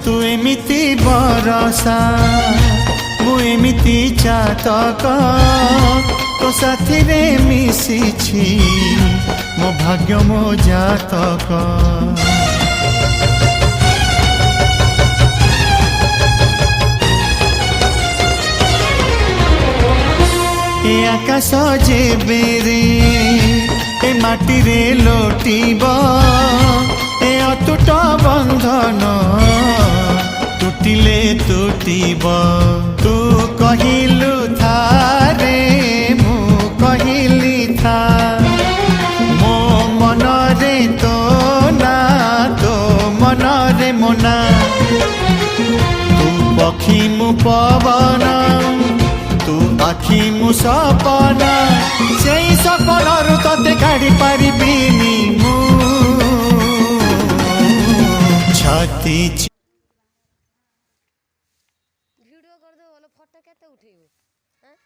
तू एमिति बरसा मु एमिति चातक तो साथी रे मिशिछि मो भाग्य मो जातक। ए आकाश जेबे रे ए माटी रे लोटिब ए अतुट बंधन टूटिले टूटिब। तू कहिलु था रे मु कहिली था मो मन रे तो ना तो मन रे मोना। तू पक्षी मु पवन तू आखि मु सपना से सपन तते काढ़ी पारिबिनी मु छाती। ভিডিও করে দেবো বলো ফটো কেতে উঠেইব হ্যাঁ